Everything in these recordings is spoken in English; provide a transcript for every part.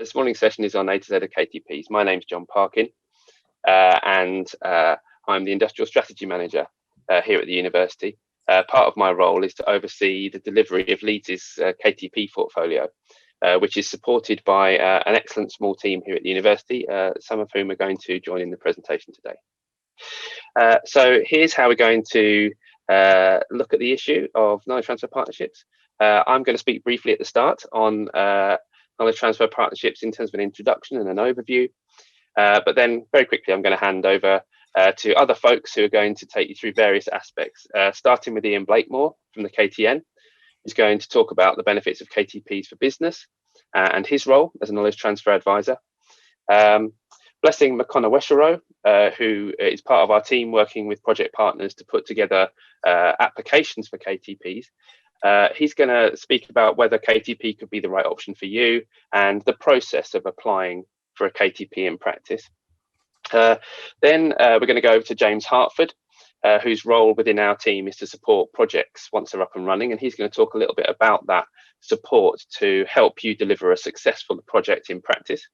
This morning's session is on A to Z of KTPs. My name's John Parkin, and I'm the Industrial Strategy Manager here at the university. Part of my role is to oversee the delivery of Leeds' KTP portfolio, which is supported by an excellent small team here at the university, some of whom are going to join in the presentation today. So here's how we're going to look at the issue of knowledge transfer partnerships. I'm going to speak briefly at the start on knowledge transfer partnerships in terms of an introduction and an overview, but then very quickly I'm going to hand over to other folks who are going to take you through various aspects, starting with Ian Blakemore from the KTN, who's going to talk about the benefits of KTPs for business and his role as a knowledge transfer advisor. Blessing McConnell-Weshero, who is part of our team working with project partners to put together applications for KTPs. He's going to speak about whether KTP could be the right option for you and the process of applying for a KTP in practice. Then we're going to go over to James Hartford, whose role within our team is to support projects once they're up and running, and he's going to talk a little bit about that support to help you deliver a successful project in practice.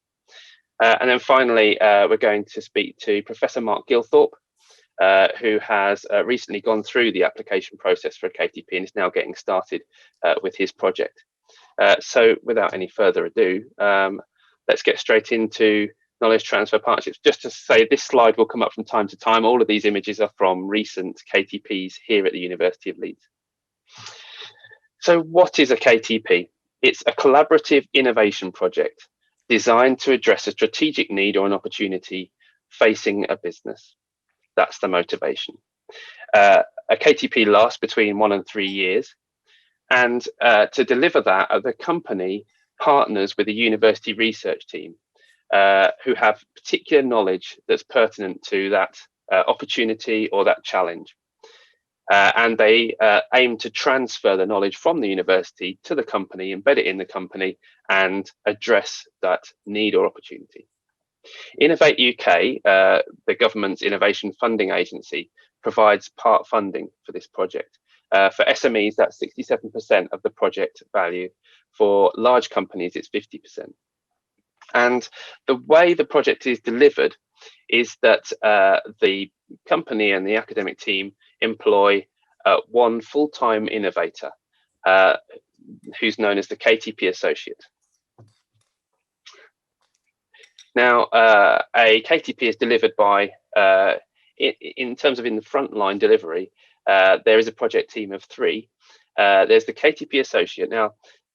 And then finally, we're going to speak to Professor Mark Gilthorpe, who has recently gone through the application process for a KTP and is now getting started with his project. So without any further ado, let's get straight into knowledge transfer partnerships. Just to say, this slide will come up from time to time. All of these images are from recent KTPs here at the University of Leeds. So what is a KTP? It's a collaborative innovation project designed to address a strategic need or an opportunity facing a business. That's the motivation. A KTP lasts between 1 and 3 years. And to deliver that, the company partners with a university research team who have particular knowledge that's pertinent to that opportunity or that challenge. And they aim to transfer the knowledge from the university to the company, embed it in the company, and address that need or opportunity. Innovate UK, the government's innovation funding agency, provides part funding for this project. For SMEs, that's 67% of the project value. For large companies, it's 50%. And the way the project is delivered is that the company and the academic team employ one full-time innovator who's known as the KTP associate. Now, a KTP is delivered by, in terms of in the frontline delivery, there is a project team of 3. There's the KTP associate. Now,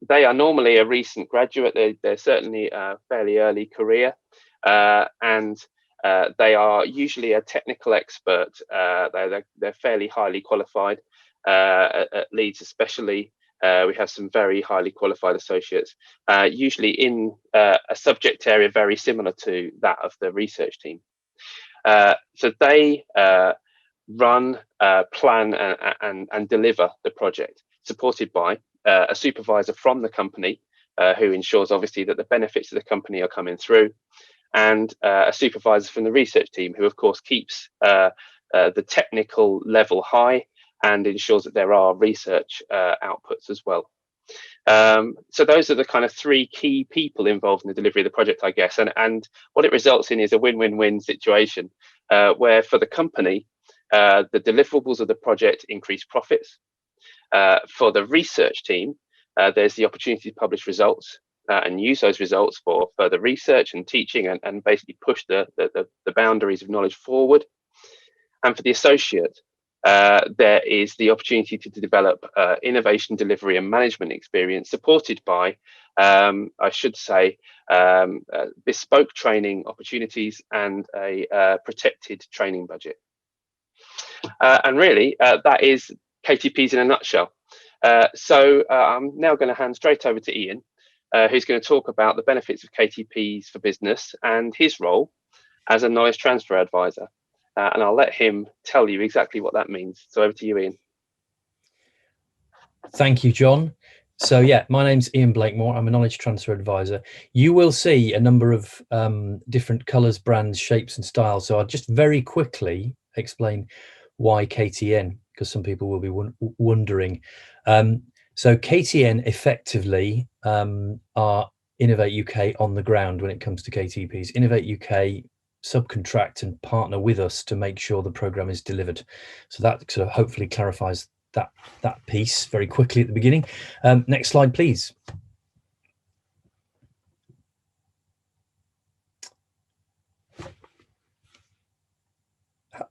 they are normally a recent graduate. They're certainly a fairly early career, and they are usually a technical expert. They're fairly highly qualified. At Leeds especially, we have some very highly qualified associates, usually in a subject area very similar to that of the research team. So they run, plan and deliver the project, supported by a supervisor from the company who ensures obviously that the benefits of the company are coming through, and a supervisor from the research team who of course keeps the technical level high and ensures that there are research outputs as well. So those are the kind of 3 key people involved in the delivery of the project, I guess. And what it results in is a win-win-win situation where for the company, the deliverables of the project increase profits. For the research team, there's the opportunity to publish results and use those results for further research and teaching and basically push the boundaries of knowledge forward. And for the associate, there is the opportunity to develop innovation delivery and management experience supported by, I should say, bespoke training opportunities and a protected training budget. And really, that is KTPs in a nutshell. So I'm now going to hand straight over to Ian, who's going to talk about the benefits of KTPs for business and his role as a knowledge transfer advisor. And I'll let him tell you exactly what that means. So over to you, Ian. Thank you, John. So yeah, my name's Ian Blakemore. I'm a knowledge transfer advisor. You will see a number of different colours, brands, shapes and styles. So I'll just very quickly explain why KTN, because some people will be wondering. So KTN effectively are Innovate UK on the ground when it comes to KTPs. Innovate UK subcontract and partner with us to make sure the program is delivered. So that sort of hopefully clarifies that piece very quickly at the beginning. Next slide, please.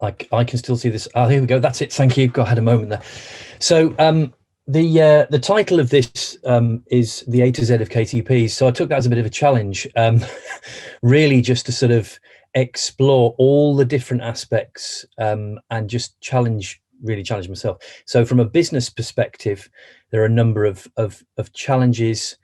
I can still see this. Oh, here we go. That's it. Thank you. I had a moment there. So the title of this is the A to Z of KTPs. So I took that as a bit of a challenge, really just to sort of explore all the different aspects and just really challenge myself. So from a business perspective, there are a number of challenges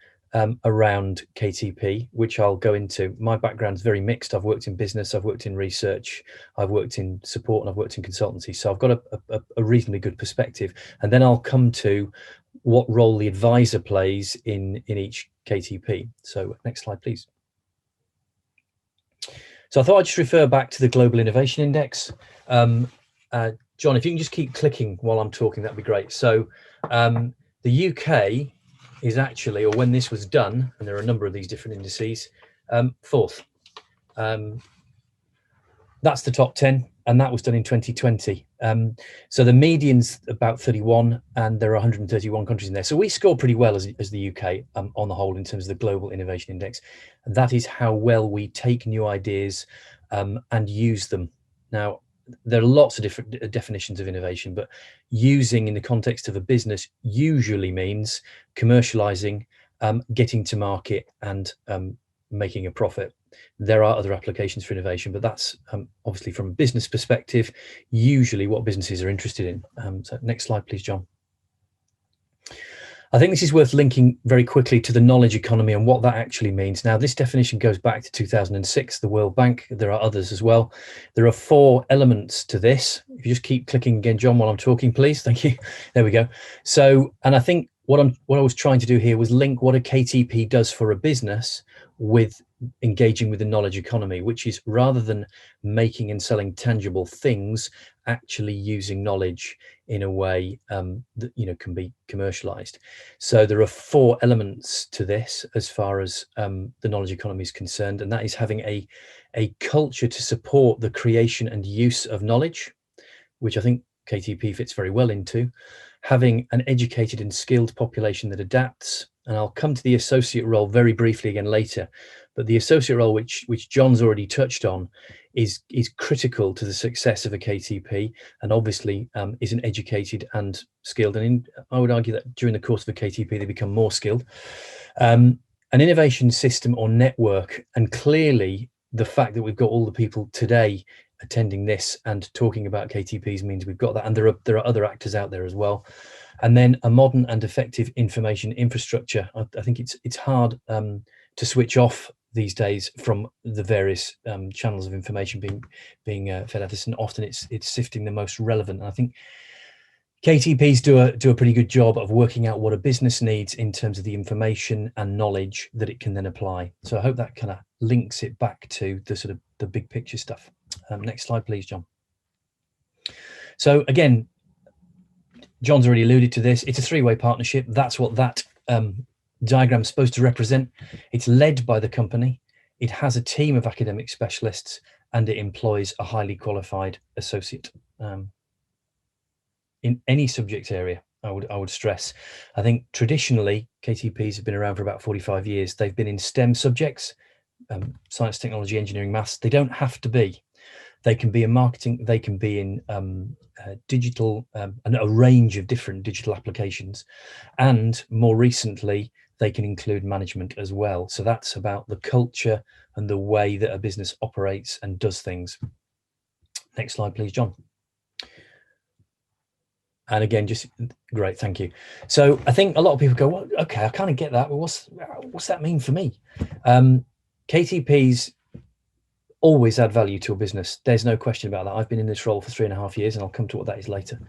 around KTP, which I'll go into. My background is very mixed. I've worked in business, I've worked in research, I've worked in support, and I've worked in consultancy. So I've got a reasonably good perspective. And then I'll come to what role the advisor plays in each KTP. So next slide, please. So I thought I'd just refer back to the Global Innovation Index. John, if you can just keep clicking while I'm talking, that'd be great. So the UK is actually, or when this was done, and there are a number of these different indices, fourth. That's the top 10, and that was done in 2020. So the median's about 31, and there are 131 countries in there. So we score pretty well as the UK on the whole in terms of the Global Innovation Index. And that is how well we take new ideas and use them. Now, there are lots of different definitions of innovation, but using in the context of a business usually means commercializing, getting to market, and making a profit. There are other applications for innovation, but that's obviously from a business perspective, usually what businesses are interested in. So next slide, please, John. I think this is worth linking very quickly to the knowledge economy and what that actually means. Now, this definition goes back to 2006, the World Bank. There are others as well. There are 4 elements to this. If you just keep clicking again, John, while I'm talking, please. Thank you. There we go. So, and I think what I was trying to do here was link what a KTP does for a business with engaging with the knowledge economy, which is rather than making and selling tangible things, actually using knowledge in a way that can be commercialized. So there are 4 elements to this as far as the knowledge economy is concerned, and that is having a culture to support the creation and use of knowledge, which I think KTP fits very well into, having an educated and skilled population that adapts. And I'll come to the associate role very briefly again later, but the associate role, which John's already touched on, is critical to the success of a KTP, and obviously is an educated and skilled. And I would argue that during the course of a KTP, they become more skilled. An innovation system or network, and clearly the fact that we've got all the people today attending this and talking about KTPs means we've got that, and there are other actors out there as well. And then a modern and effective information infrastructure. I think it's hard to switch off these days from the various channels of information being fed at us, and often it's sifting the most relevant. And I think KTPs do a pretty good job of working out what a business needs in terms of the information and knowledge that it can then apply. So I hope that kind of links it back to the sort of the big picture stuff. Next slide, please, John. So again, John's already alluded to this. It's a 3-way partnership. That's what that diagram is supposed to represent. It's led by the company. It has a team of academic specialists, and it employs a highly qualified associate in any subject area. I would stress. I think traditionally KTPs have been around for about 45 years. They've been in STEM subjects, science, technology, engineering, maths. They don't have to be. They can be in marketing. They can be in digital, and a range of different digital applications. And more recently, they can include management as well. So that's about the culture and the way that a business operates and does things. Next slide, please, John. And again, just great, thank you. So I think a lot of people go, well, okay, I kind of get that, but what's that mean for me? KTPs always add value to a business. There's no question about that. I've been in this role for 3.5 years, and I'll come to what that is later.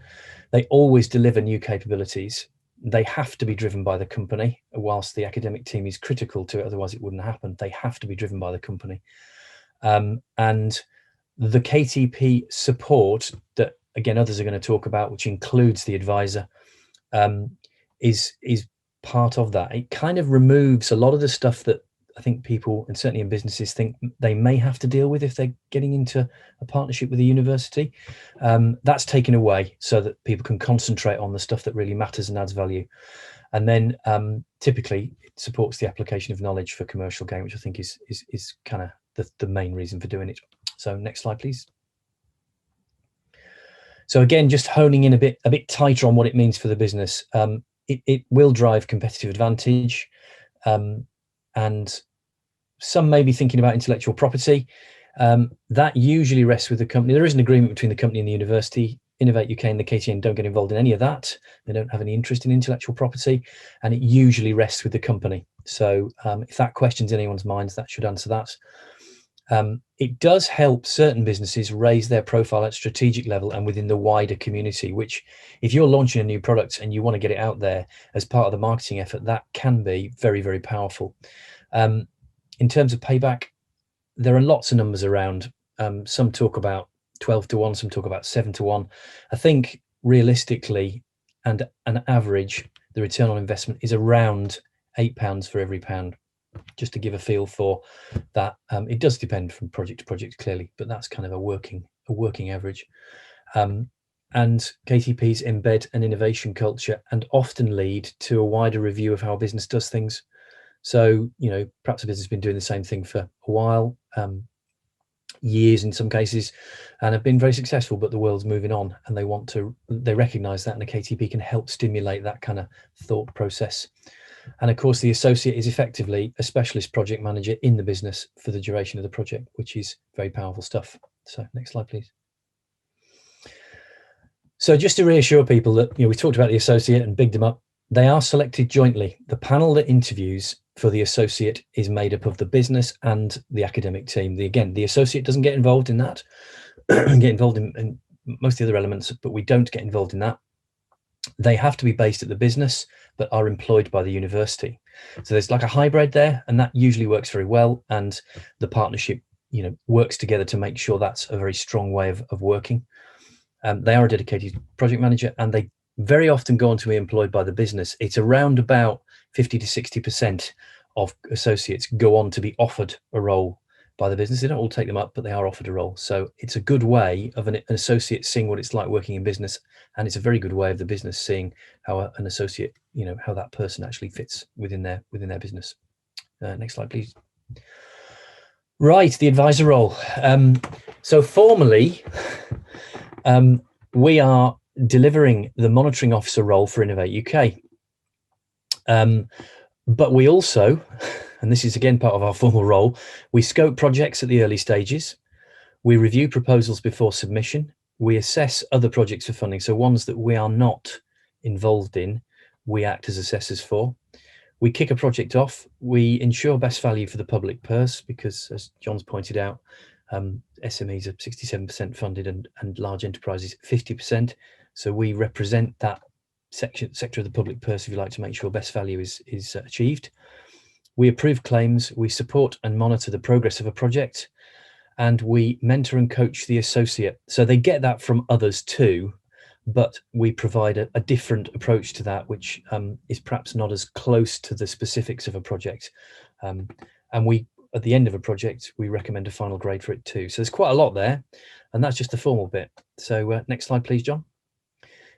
They always deliver new capabilities. They have to be driven by the company, whilst the academic team is critical to it, otherwise it wouldn't happen. They have to be driven by the company. And the KTP support that, again, others are going to talk about, which includes the advisor, is part of that. It kind of removes a lot of the stuff that I think people, and certainly in businesses, think they may have to deal with if they're getting into a partnership with a university. That's taken away so that people can concentrate on the stuff that really matters and adds value. And then typically it supports the application of knowledge for commercial gain, which I think is kind of the main reason for doing it. So next slide, please. So again, just honing in a bit tighter on what it means for the business. It will drive competitive advantage, and some may be thinking about intellectual property. That usually rests with the company. There is an agreement between the company and the university. Innovate UK and the KTN don't get involved in any of that. They don't have any interest in intellectual property, and it usually rests with the company. So if that questions anyone's minds, that should answer that. It does help certain businesses raise their profile at strategic level and within the wider community, which if you're launching a new product and you want to get it out there as part of the marketing effort, that can be very, very powerful. In terms of payback, there are lots of numbers around. Some talk about 12 to 1, some talk about 7 to 1. I think realistically, and an average, the return on investment is around £8 for every pound. Just to give a feel for that, it does depend from project to project, clearly, but that's kind of a working average. And KTPs embed an innovation culture and often lead to a wider review of how a business does things. So, perhaps a business has been doing the same thing for a while, years in some cases, and have been very successful, but the world's moving on and they recognize that, and a KTP can help stimulate that kind of thought process. And of course, the associate is effectively a specialist project manager in the business for the duration of the project, which is very powerful stuff. So next slide, please. So just to reassure people that, we talked about the associate and bigged them up. They are selected jointly. The panel that interviews for the associate is made up of the business and the academic team. The associate doesn't get involved in that, get involved in most of the other elements, but we don't get involved in that. They have to be based at the business, but are employed by the university. So there's like a hybrid there, and that usually works very well. And the partnership, works together to make sure that's a very strong way of working. They are a dedicated project manager, and they very often go on to be employed by the business. It's around about 50 to 60% of associates go on to be offered a role by the business. They don't all take them up, but they are offered a role. So it's a good way of an associate seeing what it's like working in business. And it's a very good way of the business seeing how an associate, how that person actually fits within their business. Next slide, please. Right, the advisor role. So formally, we are delivering the monitoring officer role for Innovate UK. But we also, and this is again part of our formal role, we scope projects at the early stages. We review proposals before submission. We assess other projects for funding. So ones that we are not involved in, we act as assessors for. We kick a project off. We ensure best value for the public purse because, as John's pointed out, SMEs are 67% funded and large enterprises 50%. So we represent that sector of the public purse, if you like, to make sure best value is achieved. We approve claims, we support and monitor the progress of a project, and we mentor and coach the associate. So they get that from others too, but we provide a different approach to that, which is perhaps not as close to the specifics of a project. And we, at the end of a project, we recommend a final grade for it too. So there's quite a lot there, and that's just the formal bit. So next slide, please, John.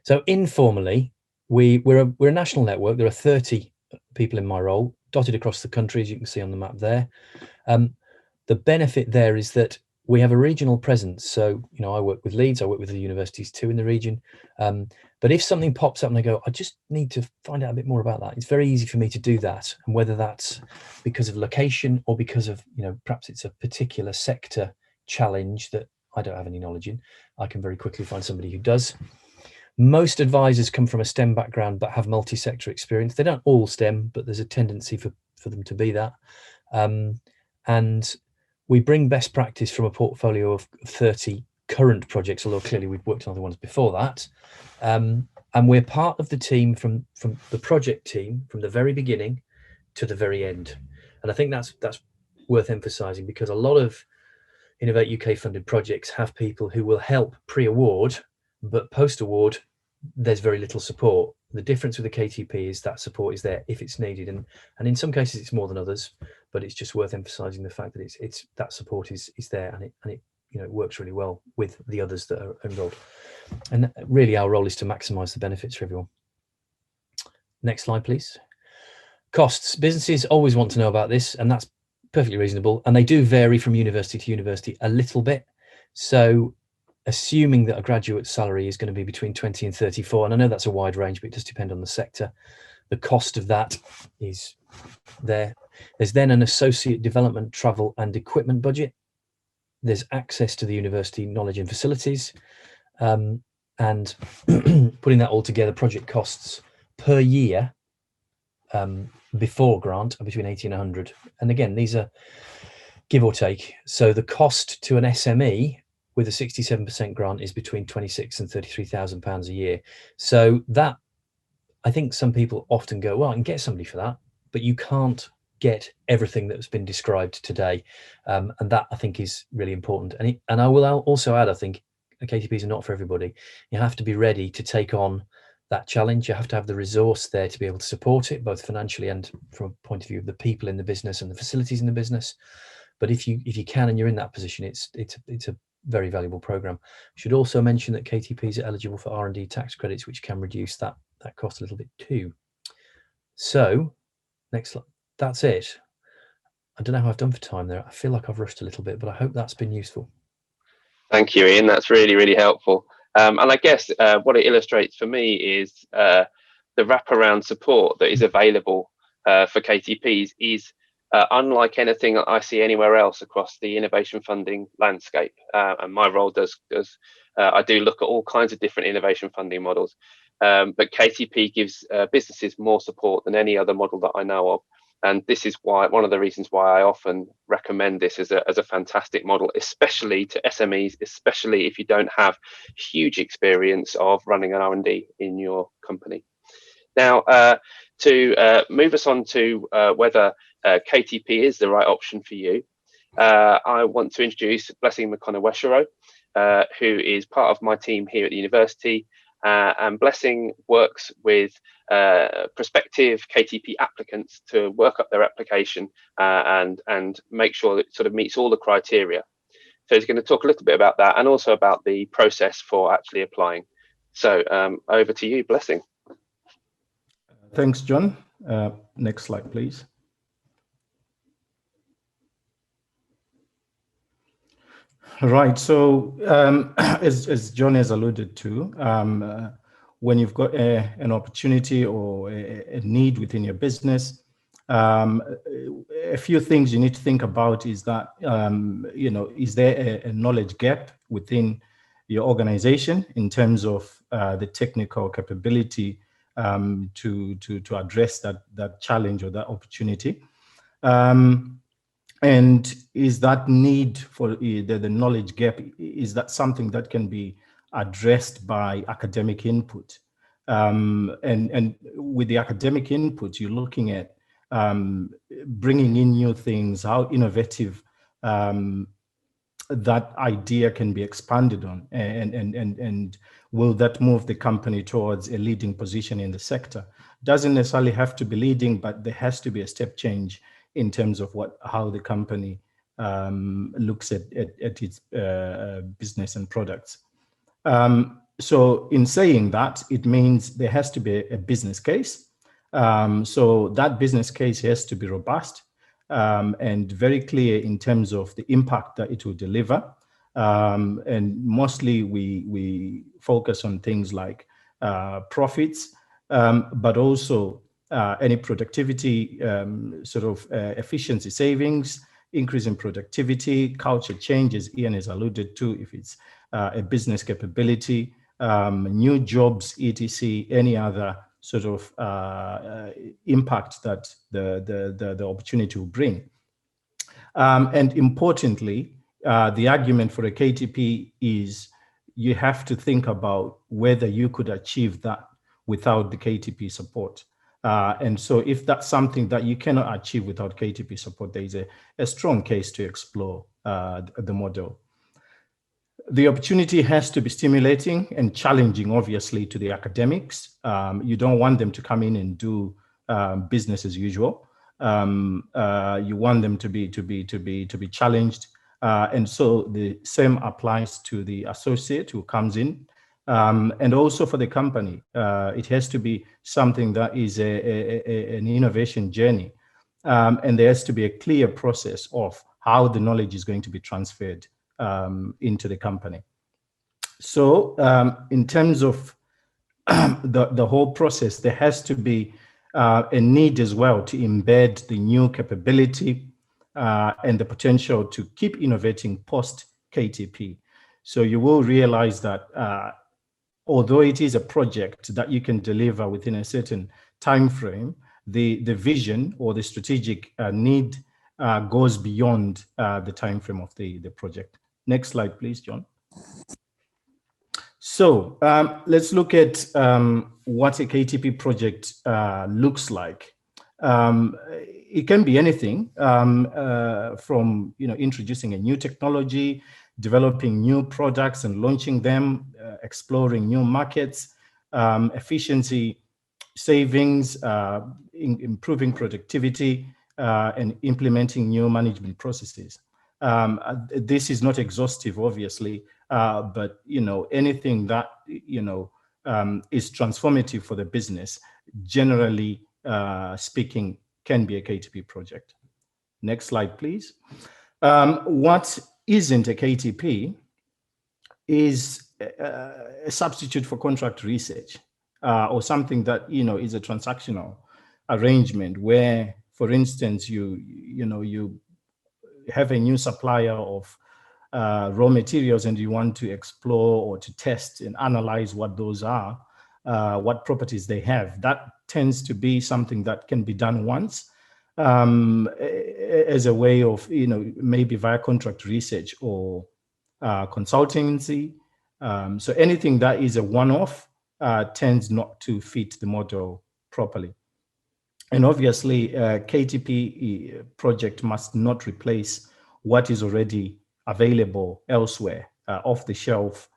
So informally, we're a national network. There are 30 people in my role, dotted across the country, as you can see on the map there. The benefit there is that we have a regional presence. So, I work with Leeds, I work with the universities too in the region. But if something pops up and I go, I just need to find out a bit more about that, it's very easy for me to do that. And whether that's because of location or because of, perhaps it's a particular sector challenge that I don't have any knowledge in, I can very quickly find somebody who does. Most advisors come from a STEM background but have multi-sector experience. They don't all STEM, but there's a tendency for them to be that. And we bring best practice from a portfolio of 30 current projects, although clearly we've worked on other ones before that. And we're part of the team from the project team from the very beginning to the very end. And I think that's worth emphasising, because a lot of Innovate UK funded projects have people who will help pre-award, but post-award, there's very little support. The difference with the KTP is that support is there if it's needed. And in some cases, it's more than others. but it's just worth emphasising the fact that it's that support is there, and it it works really well with the others that are involved. And really, our role is to maximise the benefits for everyone. Next slide, please. Costs. Businesses always want to know about this, and that's perfectly reasonable. And they do vary from university to university a little bit. So assuming that a graduate salary is going to be between 20 and 34, and I know that's a wide range, but it does depend on the sector. The cost of that is there. There's then an associate development, travel and equipment budget. There's access to the university knowledge and facilities. And putting that all together, project costs per year before grant are between 80 and 100. And again, these are give or take. So the cost to an SME with a 67% grant is between 26 and 33,000 pounds a year. So that, I think some people often go, well, I can get somebody for that, but you can't get everything that's been described today. And that, I think, is really important. And I will also add, I think, KTPs are not for everybody. You have to be ready to take on that challenge. You have to have the resource there to be able to support it, both financially and from a point of view of the people in the business and the facilities in the business. But if you can and you're in that position, it's a very valuable program. Should also mention that KTPs are eligible for R&D tax credits, which can reduce that cost a little bit too. So next slide. That's it. I don't know how I've done for time there. I feel like I've rushed a little bit, but I hope that's been useful. Thank you, Ian. That's really, really helpful. And I guess what it illustrates for me is the wraparound support that is available for KTPs is unlike anything I see anywhere else across the innovation funding landscape. And my role I do look at all kinds of different innovation funding models, but KTP gives businesses more support than any other model that I know of. And this is one of the reasons why I often recommend this as a fantastic model, especially to SMEs, especially if you don't have huge experience of running an R&D in your company. Now, to move us on to whether KTP is the right option for you, I want to introduce Blessing McConnell-Weshero, who is part of my team here at the university. And Blessing works with prospective KTP applicants to work up their application and make sure that it sort of meets all the criteria. So he's going to talk a little bit about that and also about the process for actually applying. So over to you, Blessing. Thanks, John. Next slide, please. Right. So as John has alluded to, when you've got an opportunity or a need within your business, a few things you need to think about is that, is there a knowledge gap within your organization in terms of the technical capability to address that challenge or that opportunity? And is that need for the knowledge gap, is that something that can be addressed by academic input? And with the academic input, you're looking at bringing in new things, how innovative that idea can be expanded on, and will that move the company towards a leading position in the sector? Doesn't necessarily have to be leading, but there has to be a step change in terms of how the company looks at its business and products. So in saying that, it means there has to be a business case. So that business case has to be robust and very clear in terms of the impact that it will deliver. And mostly we focus on things like profits, but also any productivity, efficiency savings, increase in productivity, culture changes, Ian has alluded to, if it's a business capability, new jobs, etc., any other sort of impact that the opportunity will bring. And importantly, the argument for a KTP is you have to think about whether you could achieve that without the KTP support. And so if that's something that you cannot achieve without KTP support, there is a strong case to explore the model. The opportunity has to be stimulating and challenging, obviously, to the academics. You don't want them to come in and do business as usual. You want them to be challenged, and so the same applies to the associate who comes in, and also for the company. It has to be something that is an innovation journey, and there has to be a clear process of how the knowledge is going to be transferred into the company. So in terms of the whole process, there has to be a need as well to embed the new capability and the potential to keep innovating post KTP. So you will realize that although it is a project that you can deliver within a certain time frame, the vision or the strategic need goes beyond the time frame of the project. Next slide, please, John. So let's look at what a KTP project looks like. It can be anything from introducing a new technology, developing new products and launching them, exploring new markets, efficiency savings, improving productivity, and implementing new management processes. This is not exhaustive, obviously, but anything that is transformative for the business, generally speaking, can be a KTP project. Next slide, please. What isn't a KTP is a substitute for contract research, or something that is a transactional arrangement where, for instance, you have a new supplier of raw materials and you want to explore or to test and analyze what those are, what properties they have. That tends to be something that can be done once as a way of, maybe via contract research or consultancy. So anything that is a one-off tends not to fit the model properly. And obviously, KTP project must not replace what is already available elsewhere, off-the-shelf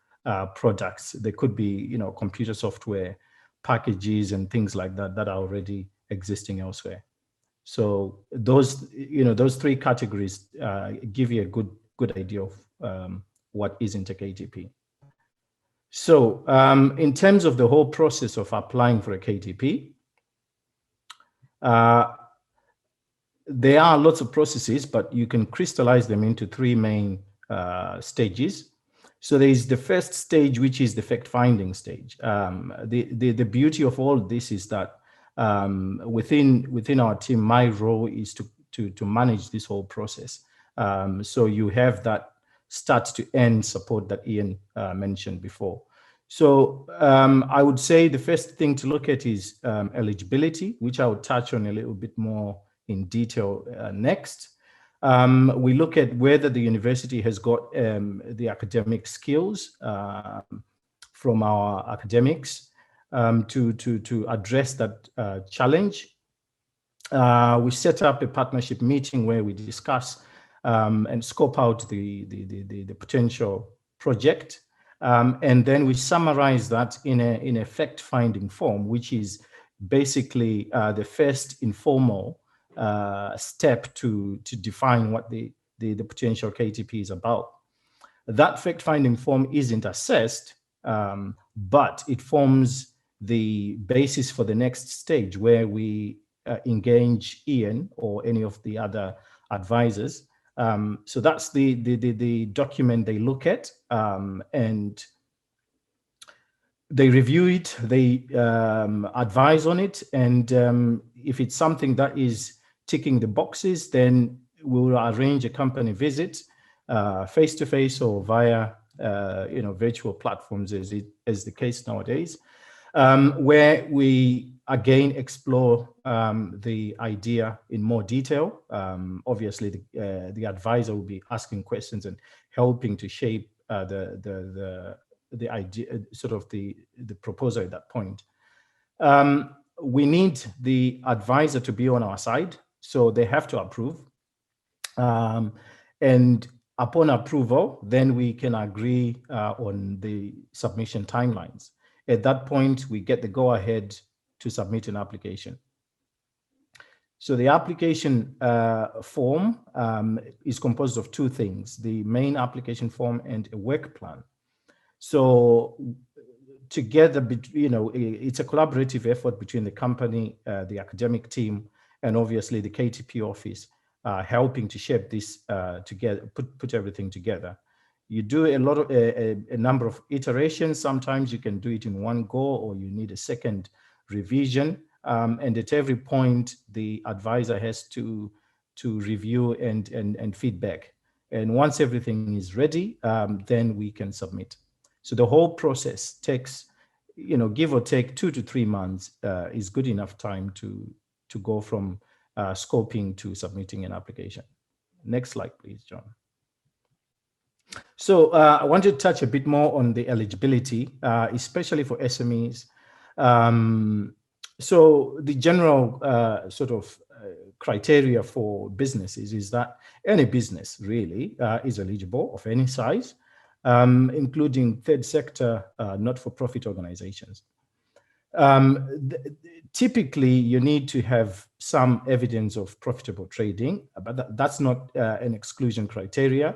products. There could be, computer software packages and things like that that are already existing elsewhere. So those, those three categories give you a good idea of what isn't a KTP. So in terms of the whole process of applying for a KTP, there are lots of processes, but you can crystallize them into three main stages. So there is the first stage, which is the fact-finding stage. The beauty of all this is that within our team, my role is to manage this whole process. So you have that start to end support that Ian mentioned before. So I would say the first thing to look at is eligibility, which I will touch on a little bit more in detail next. We look at whether the university has got the academic skills from our academics to address that challenge. We set up a partnership meeting where we discuss and scope out the potential project. And then we summarize that in a fact-finding form, which is basically the first informal step to define what the potential KTP is about. That fact-finding form isn't assessed, but it forms the basis for the next stage where we engage Ian or any of the other advisors. So that's the document they look at, and they review it, they advise on it, and if it's something that is ticking the boxes, then we'll arrange a company visit, face-to-face or via virtual platforms, as the case nowadays, where we again explore the idea in more detail. Obviously, the advisor will be asking questions and helping to shape the idea, sort of the proposal at that point. We need the advisor to be on our side, so they have to approve. And upon approval, then we can agree on the submission timelines. At that point, we get the go-ahead to submit an application. So the application form is composed of two things: the main application form and a work plan. So together, it's a collaborative effort between the company, the academic team, and obviously the KTP office, helping to shape this together, put everything together. You do a number of iterations. Sometimes you can do it in one go, or you need a second revision. And at every point, the advisor has to review and feedback. And once everything is ready, then we can submit. So the whole process takes, give or take 2 to 3 months is good enough time to go from scoping to submitting an application. Next slide, please, John. So I want to touch a bit more on the eligibility, especially for SMEs. So the general criteria for businesses is that any business really is eligible, of any size, including third sector, not-for-profit organizations. Typically, you need to have some evidence of profitable trading, but that's not an exclusion criteria.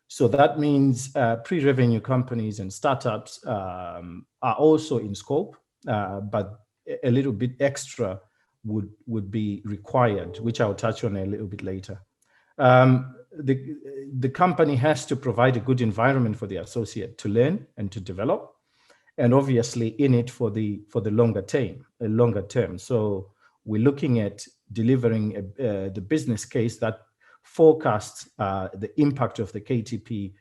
So that means pre-revenue companies and startups are also in scope, but a little bit extra would be required, which I'll touch on a little bit later. The company has to provide a good environment for the associate to learn and to develop, and obviously in it for the longer term. So we're looking at delivering the business case that forecasts the impact of the KTP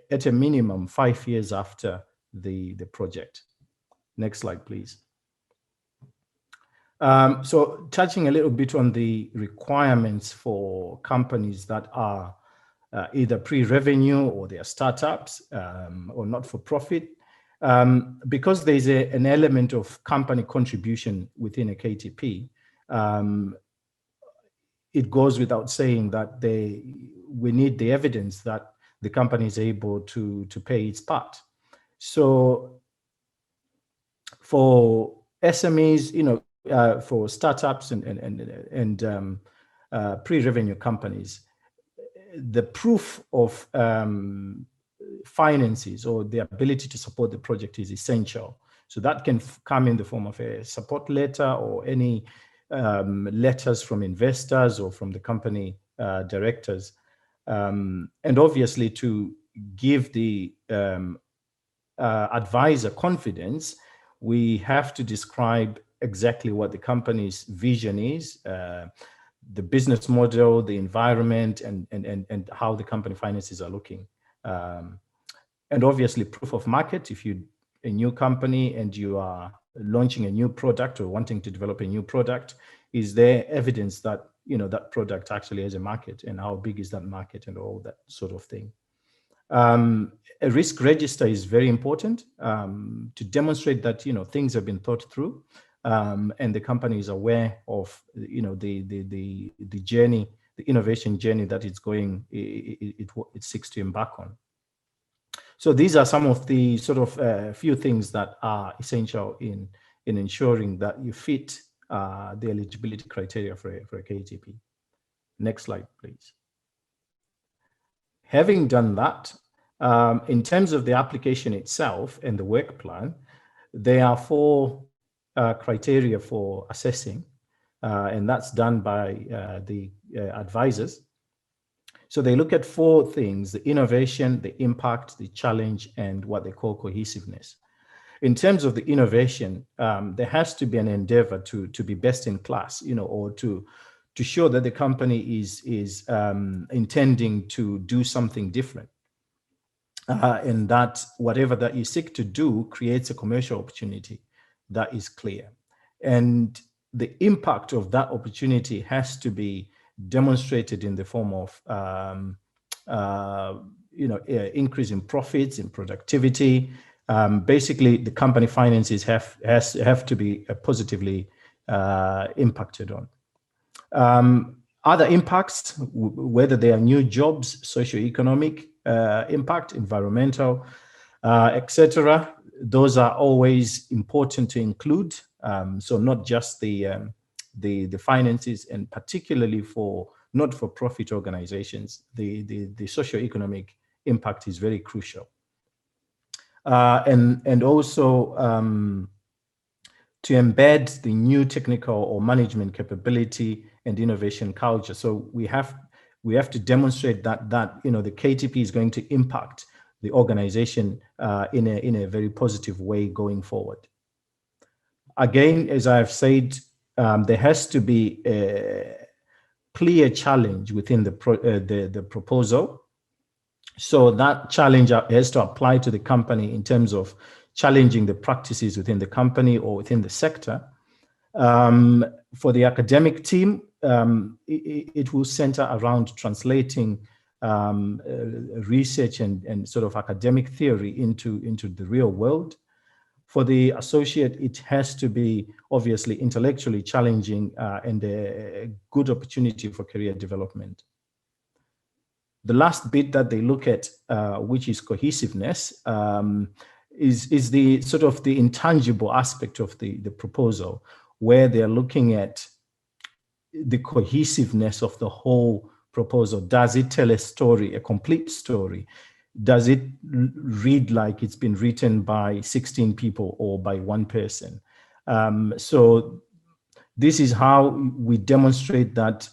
at a minimum 5 years after the project. Next slide, please. So touching a little bit on the requirements for companies that are either pre-revenue or they are startups or not-for-profit, because there's an element of company contribution within a KTP, it goes without saying that we need the evidence that the company is able to pay its part. So for SMEs, for startups and pre-revenue companies, the proof of finances or the ability to support the project is essential. So that can come in the form of a support letter or any letters from investors or from the company directors. And obviously to give the advisor confidence, we have to describe exactly what the company's vision is, the business model, the environment, and how the company finances are looking. And obviously proof of market. If you're a new company and you are launching a new product or wanting to develop a new product, is there evidence that that product actually has a market, and how big is that market, and all that sort of thing. A risk register is very important to demonstrate that things have been thought through, and the company is aware of the journey, the innovation journey that it's going, it seeks to embark on. So these are some of the sort of few things that are essential in ensuring that you fit the eligibility criteria for a KTP. Next slide, please. Having done that, in terms of the application itself and the work plan, there are 4 criteria for assessing, and that's done by the advisors. So they look at 4 things: the innovation, the impact, the challenge, and what they call cohesiveness. In terms of the innovation, there has to be an endeavor to be best in class, or to show that the company is intending to do something different. And that whatever that you seek to do creates a commercial opportunity that is clear. And the impact of that opportunity has to be demonstrated in the form of increase in profits, in productivity. Basically, the company finances have to be positively impacted on. Other impacts, whether they are new jobs, socioeconomic impact, environmental, etc., those are always important to include. So not just the the finances, and particularly for not-for-profit organizations, the socioeconomic impact is very crucial. And also to embed the new technical or management capability and innovation culture. So we have to demonstrate that the KTP is going to impact the organization in a very positive way going forward. Again, as I've said, there has to be a clear challenge within the proposal. So that challenge has to apply to the company in terms of challenging the practices within the company or within the sector. For the academic team, it will center around translating research and sort of academic theory into the real world. For the associate, it has to be obviously intellectually challenging and a good opportunity for career development. The last bit that they look at, which is cohesiveness, is the sort of the intangible aspect of the proposal, where they're looking at the cohesiveness of the whole proposal. Does it tell a story, a complete story? Does it read like it's been written by 16 people or by one person? So this is how we demonstrate that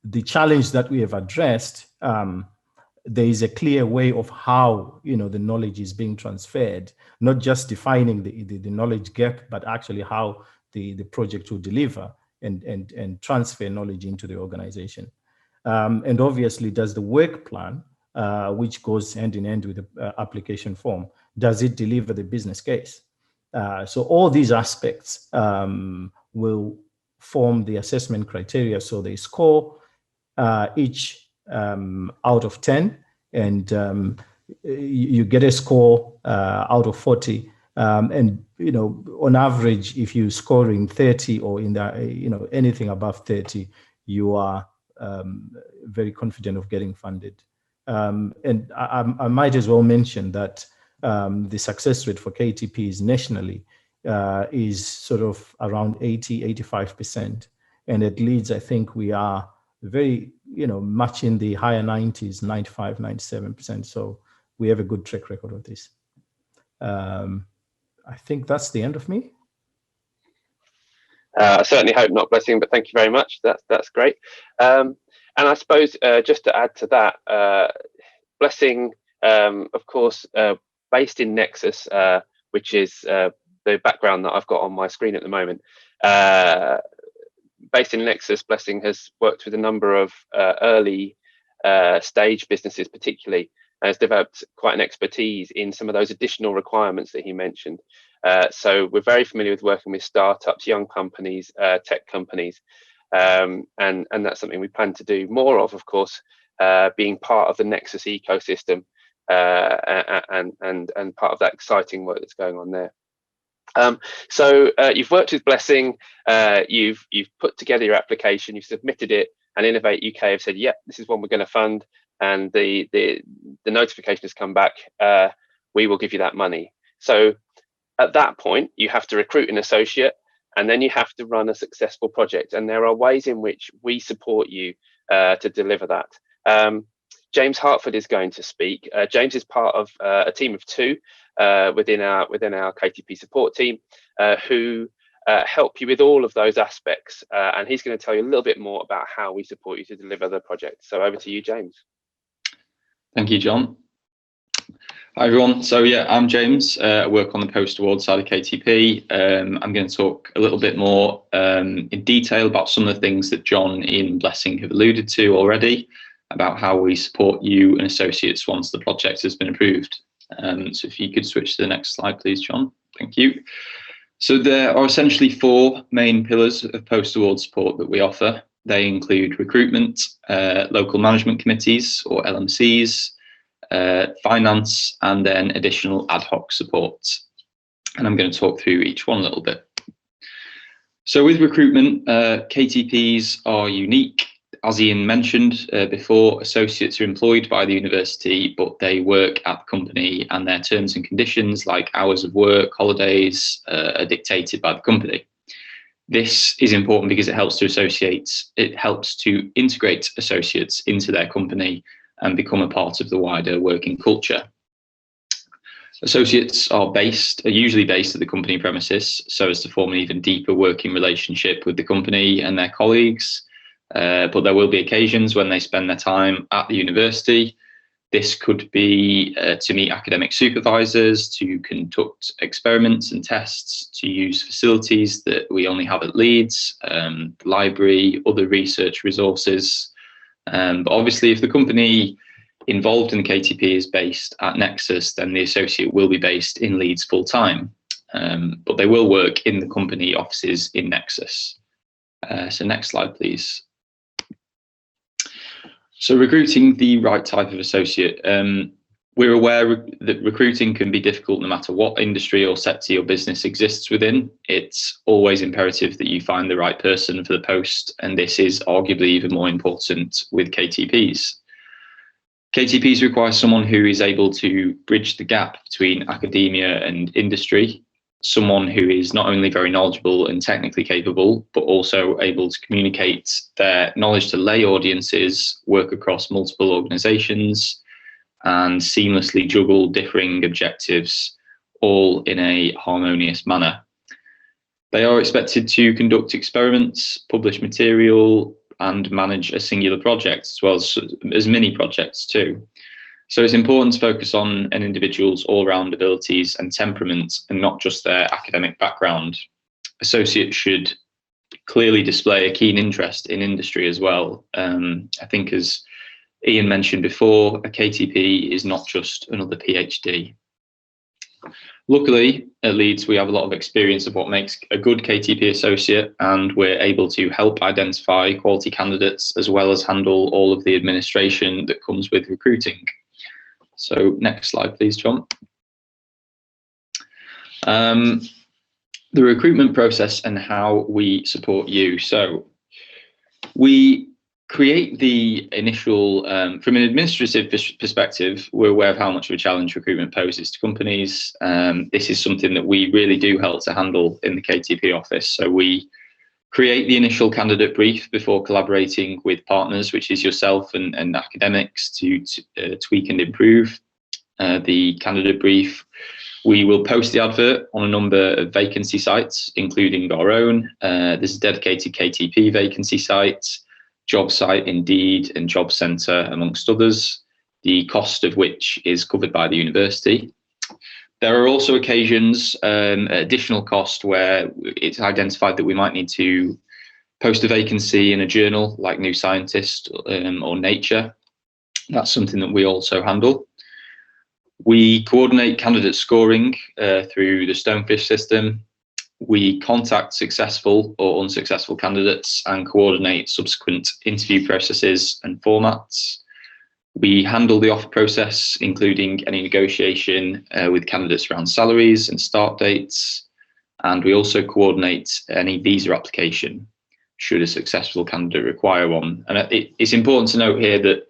the challenge that we have addressed, there is a clear way of how the knowledge is being transferred, not just defining the knowledge gap, but actually how the project will deliver and transfer knowledge into the organization. And obviously, does the work plan, which goes hand in hand with the application form, does it deliver the business case? So all these aspects will form the assessment criteria. So they score each out of 10, and you get a score out of 40. And on average, if you're scoring 30 or in the anything above 30, you are very confident of getting funded. And I might as well mention that the success rate for KTPs nationally is sort of around 80-85%, and at Leeds, I think we are very much in the higher 90s, 95-97%. So we have a good track record of this. I think that's the end of me. I certainly hope not, Blessing, but thank you very much. That's great. And I suppose just to add to that, Blessing, of course, based in Nexus, which is the background that I've got on my screen at the moment. Based in Nexus, Blessing has worked with a number of early stage businesses, particularly, and has developed quite an expertise in some of those additional requirements that he mentioned. So we're very familiar with working with startups, young companies, tech companies, and that's something we plan to do more of course, being part of the Nexus ecosystem and part of that exciting work that's going on there. So you've worked with Blessing, you've put together your application, you've submitted it, and Innovate UK have said, yep, this is one we're going to fund, and the notification has come back, we will give you that money. So at that point, you have to recruit an associate, and then you have to run a successful project. And there are ways in which we support you to deliver that. James Hartford is going to speak. James is part of a team of 2 within our KTP support team who help you with all of those aspects. And he's going to tell you a little bit more about how we support you to deliver the project. So over to you, James. Thank you, John. Hi, everyone. So yeah, I'm James. I work on the post-award side of KTP. I'm going to talk a little bit more in detail about some of the things that John, Ian and Blessing have alluded to already, about how we support you and associates once the project has been approved. So if you could switch to the next slide, please, John. Thank you. So there are essentially 4 main pillars of post-award support that we offer. They include recruitment, local management committees or LMCs, finance, and then additional ad hoc support. And I'm going to talk through each one a little bit. So with recruitment, KTPs are unique. As Ian mentioned before, associates are employed by the university, but they work at the company, and their terms and conditions, like hours of work, holidays, are dictated by the company. This is important because it helps to integrate associates into their company and become a part of the wider working culture. Associates are usually based at the company premises, so as to form an even deeper working relationship with the company and their colleagues. But there will be occasions when they spend their time at the university. This could be to meet academic supervisors, to conduct experiments and tests, to use facilities that we only have at Leeds, the library, other research resources. But obviously, if the company involved in the KTP is based at Nexus, then the associate will be based in Leeds full time, but they will work in the company offices in Nexus. So next slide, please. So recruiting the right type of associate. We're aware that recruiting can be difficult no matter what industry or sector your business exists within. It's always imperative that you find the right person for the post, and this is arguably even more important with KTPs. KTPs require someone who is able to bridge the gap between academia and industry, someone who is not only very knowledgeable and technically capable, but also able to communicate their knowledge to lay audiences, work across multiple organisations, and seamlessly juggle differing objectives, all in a harmonious manner. They are expected to conduct experiments, publish material, and manage a singular project, as well as many projects too. So it's important to focus on an individual's all-round abilities and temperament, and not just their academic background. Associates should clearly display a keen interest in industry as well. I think, as Ian mentioned before, a KTP is not just another PhD. Luckily, at Leeds, we have a lot of experience of what makes a good KTP associate, and we're able to help identify quality candidates as well as handle all of the administration that comes with recruiting. So next slide, please, John. The recruitment process and how we support you. So we create the initial, from an administrative perspective, we're aware of how much of a challenge recruitment poses to companies. This is something that we really do help to handle in the KTP office. So we create the initial candidate brief before collaborating with partners, which is yourself and academics, to tweak and improve the candidate brief. We will post the advert on a number of vacancy sites, including our own. There's a dedicated KTP vacancy site, job site, Indeed, and Job Centre, amongst others, the cost of which is covered by the university. There are also occasions, additional cost, where it's identified that we might need to post a vacancy in a journal like New Scientist or Nature. That's something that we also handle. We coordinate candidate scoring through the Stonefish system. We contact successful or unsuccessful candidates and coordinate subsequent interview processes and formats. We handle the offer process, including any negotiation with candidates around salaries and start dates. And we also coordinate any visa application, should a successful candidate require one. And it's important to note here that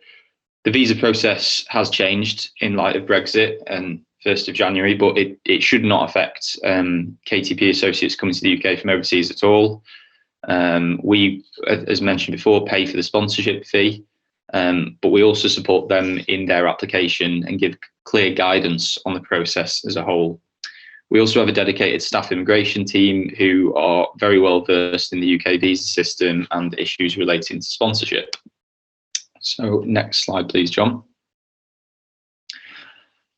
the visa process has changed in light of Brexit and 1st of January, but it should not affect KTP associates coming to the UK from overseas at all. We, as mentioned before, pay for the sponsorship fee, but we also support them in their application and give clear guidance on the process as a whole. We also have a dedicated staff immigration team who are very well versed in the UK visa system and issues relating to sponsorship. So next slide, please, John.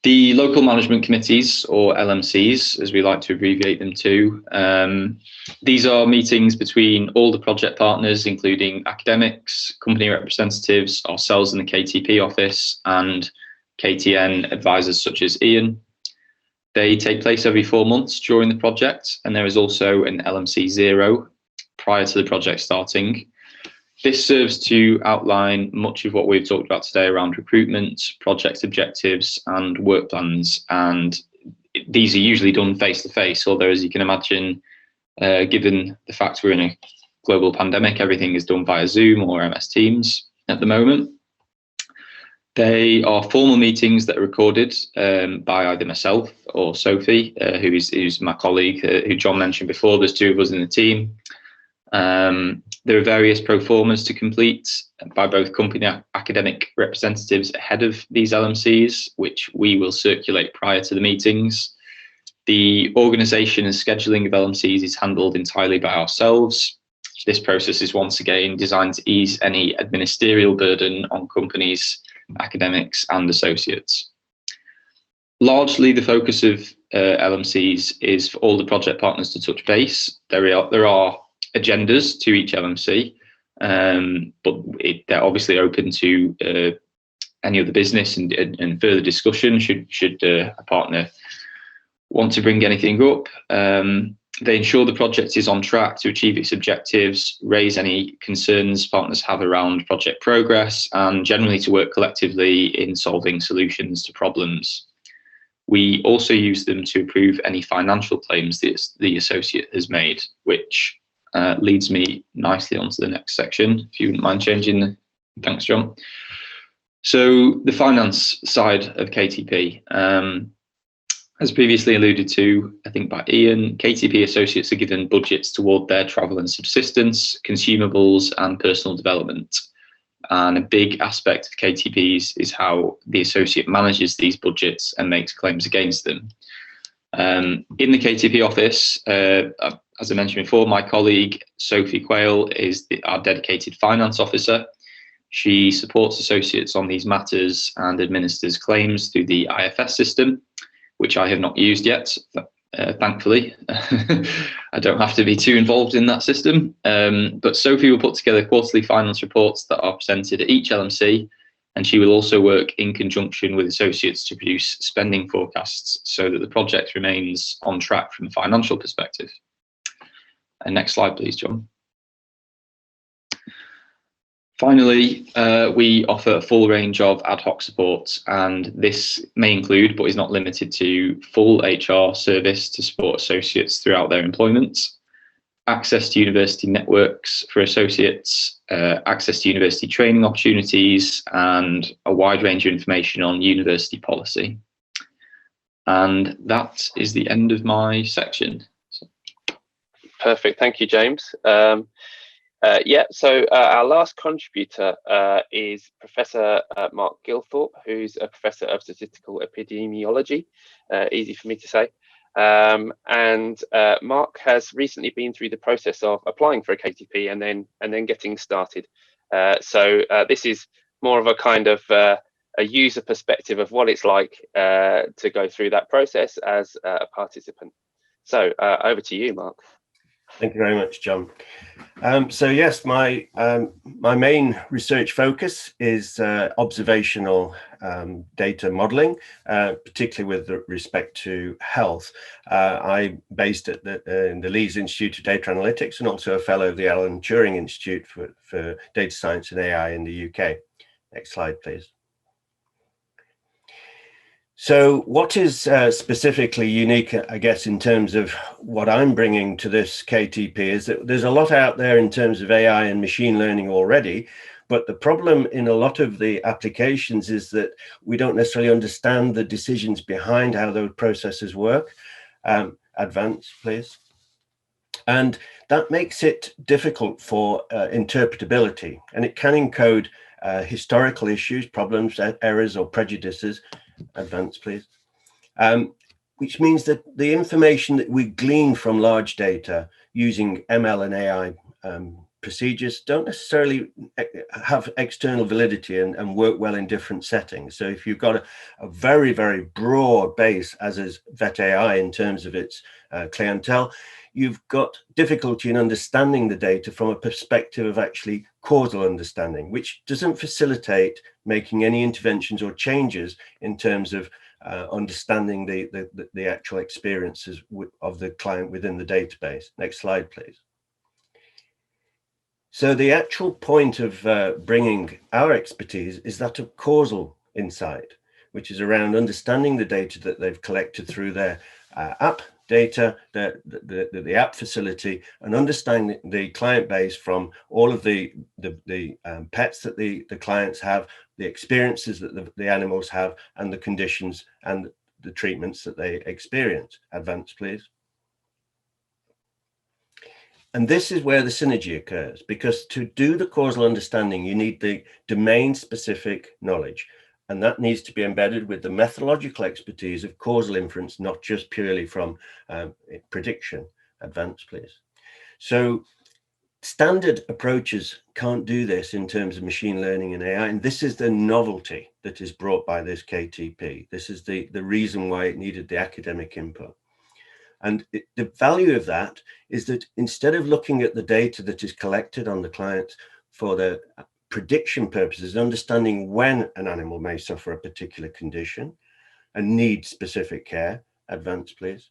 The local management committees, or LMCs, as we like to abbreviate them to, these are meetings between all the project partners, including academics, company representatives, ourselves in the KTP office, and KTN advisors such as Ian. They take place every 4 months during the project, and there is also an LMC 0 prior to the project starting. This serves to outline much of what we've talked about today around recruitment, project objectives, and work plans. And these are usually done face to face, although, as you can imagine, given the fact we're in a global pandemic, everything is done via Zoom or MS Teams at the moment. They are formal meetings that are recorded by either myself or Sophie, who's my colleague, who John mentioned before. There's 2 of us in the team. There are various pro formas to complete by both company academic representatives ahead of these LMCs, which we will circulate prior to the meetings. The organisation and scheduling of LMCs is handled entirely by ourselves. This process is once again designed to ease any administrative burden on companies, academics and associates. Largely, the focus of LMCs is for all the project partners to touch base. There are agendas to each LMC, but they're obviously open to any other business and further discussion should a partner want to bring anything up. They ensure the project is on track to achieve its objectives, raise any concerns partners have around project progress, and generally to work collectively in solving solutions to problems. We also use them to approve any financial claims that the associate has made, which leads me nicely onto the next section, if you wouldn't mind changing. Thanks, John. So the finance side of KTP, as previously alluded to, I think by Ian, KTP associates are given budgets toward their travel and subsistence, consumables and personal development. And a big aspect of KTPs is how the associate manages these budgets and makes claims against them. In the KTP office, as I mentioned before, my colleague Sophie Quayle is our dedicated finance officer. She supports associates on these matters and administers claims through the IFS system, which I have not used yet, thankfully. I don't have to be too involved in that system. But Sophie will put together quarterly finance reports that are presented at each LMC, and she will also work in conjunction with associates to produce spending forecasts so that the project remains on track from a financial perspective. And next slide, please, John. Finally, we offer a full range of ad hoc support, and this may include, but is not limited to, full HR service to support associates throughout their employment, access to university networks for associates, access to university training opportunities, and a wide range of information on university policy. And that is the end of my section. Perfect, thank you, James. So our last contributor is Professor Mark Gilthorpe, who's a Professor of Statistical Epidemiology, easy for me to say. And Mark has recently been through the process of applying for a KTP and then getting started. So this is more of a kind of a user perspective of what it's like to go through that process as a participant. So over to you, Mark. Thank you very much, John. So yes, my main research focus is observational data modelling, particularly with respect to health. I'm based at in the Leeds Institute of Data Analytics and also a fellow of the Alan Turing Institute for Data Science and AI in the UK. Next slide, please. So what is specifically unique, I guess, in terms of what I'm bringing to this KTP is that there's a lot out there in terms of AI and machine learning already, but the problem in a lot of the applications is that we don't necessarily understand the decisions behind how those processes work. Advance, please. And that makes it difficult for interpretability, and it can encode historical issues, problems, errors, or prejudices. Advance, please. Which means that the information that we glean from large data using ML and AI procedures don't necessarily have external validity and work well in different settings. So if you've got a very, very broad base, as is Vet AI in terms of its clientele, you've got difficulty in understanding the data from a perspective of actually causal understanding, which doesn't facilitate making any interventions or changes in terms of understanding the actual experiences of the client within the database. Next slide, please. So the actual point of bringing our expertise is that of causal insight, which is around understanding the data that they've collected through their app data, the app facility, and understanding the client base from all of the pets that the clients have, the experiences that the animals have, and the conditions and the treatments that they experience. Advance, please. And this is where the synergy occurs, because to do the causal understanding, you need the domain-specific knowledge. And that needs to be embedded with the methodological expertise of causal inference, not just purely from prediction. Advance, please. So standard approaches can't do this in terms of machine learning and AI. And this is the novelty that is brought by this KTP. This is the reason why it needed the academic input. And the value of that is that instead of looking at the data that is collected on the client for the prediction purposes, understanding when an animal may suffer a particular condition and need specific care, advance please,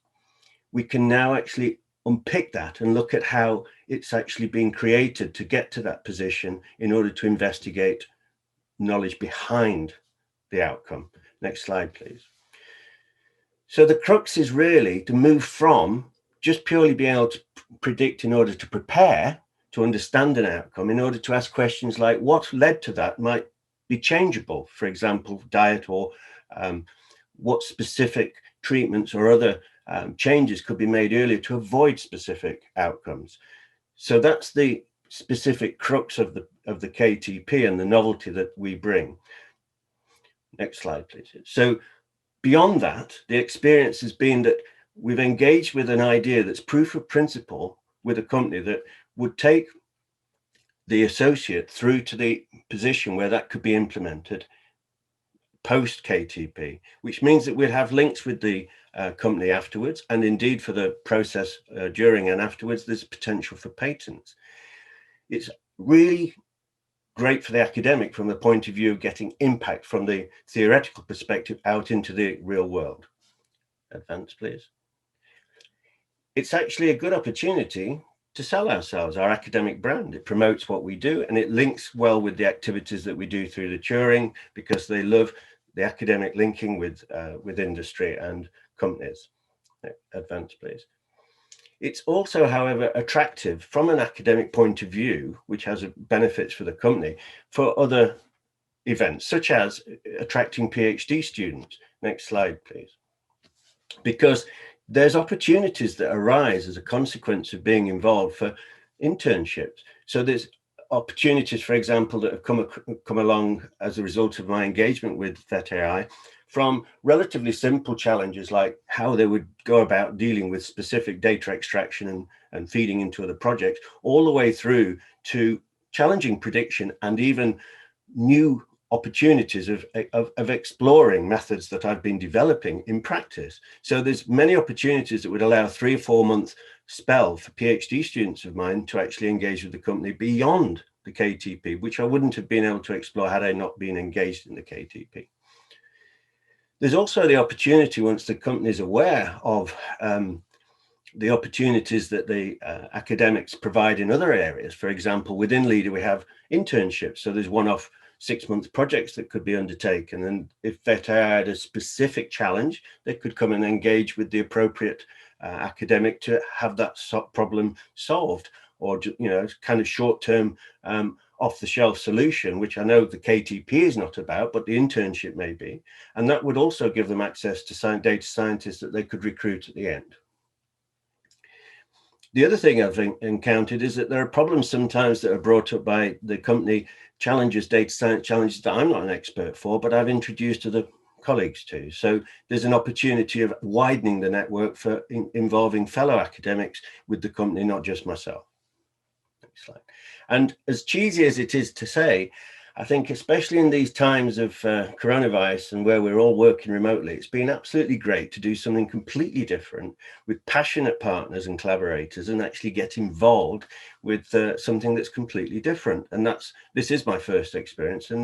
we can now actually unpick that and look at how it's actually been created to get to that position in order to investigate knowledge behind the outcome. Next slide, please. So the crux is really to move from just purely being able to predict in order to prepare to understand an outcome, in order to ask questions like what led to that might be changeable, for example, diet, or what specific treatments or other changes could be made earlier to avoid specific outcomes. So that's the specific crux of the KTP and the novelty that we bring. Next slide, please. So beyond that, the experience has been that we've engaged with an idea that's proof of principle with a company that would take the associate through to the position where that could be implemented post KTP, which means that we'd have links with the company afterwards, and indeed for the process during and afterwards, there's potential for patents. It's really great for the academic from the point of view of getting impact from the theoretical perspective out into the real world. Advance, please. It's actually a good opportunity to sell ourselves, our academic brand. It promotes what we do, and it links well with the activities that we do through the Turing, because they love the academic linking with industry and companies. Advance, please. It's also, however, attractive from an academic point of view, which has benefits for the company, for other events, such as attracting PhD students. Next slide, please. Because there's opportunities that arise as a consequence of being involved for internships. So there's opportunities, for example, that have come along as a result of my engagement with VetAI, from relatively simple challenges like how they would go about dealing with specific data extraction and feeding into other projects, all the way through to challenging prediction and even new opportunities of exploring methods that I've been developing in practice. So there's many opportunities that would allow a 3 or 4 month spell for PhD students of mine to actually engage with the company beyond the KTP, which I wouldn't have been able to explore had I not been engaged in the KTP. There's also the opportunity, once the company is aware of the opportunities that the academics provide in other areas. For example, within Leader, we have internships. So there's one-off 6-month projects that could be undertaken. And if VetAI had a specific challenge, they could come and engage with the appropriate academic to have that problem solved, or, you know, kind of short-term off-the-shelf solution, which I know the KTP is not about, but the internship may be. And that would also give them access to data scientists that they could recruit at the end. The other thing I've encountered is that there are problems sometimes that are brought up by the company, challenges, data science challenges that I'm not an expert for, but I've introduced to the colleagues too. So there's an opportunity of widening the network for involving fellow academics with the company, not just myself. Next slide. And as cheesy as it is to say, I think especially in these times of coronavirus and where we're all working remotely, it's been absolutely great to do something completely different with passionate partners and collaborators and actually get involved with something that's completely different. And this is my first experience of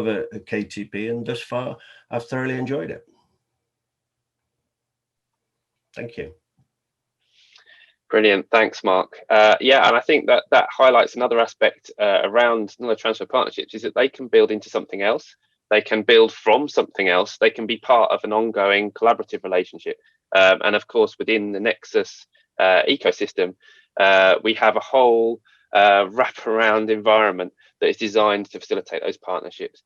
a KTP, and thus far I've thoroughly enjoyed it. Thank you. Brilliant, thanks, Mark. Yeah, and I think that highlights another aspect around knowledge transfer partnerships, is that they can build into something else. They can build from something else. They can be part of an ongoing collaborative relationship. And of course, within the Nexus ecosystem, we have a whole wraparound environment that is designed to facilitate those partnerships.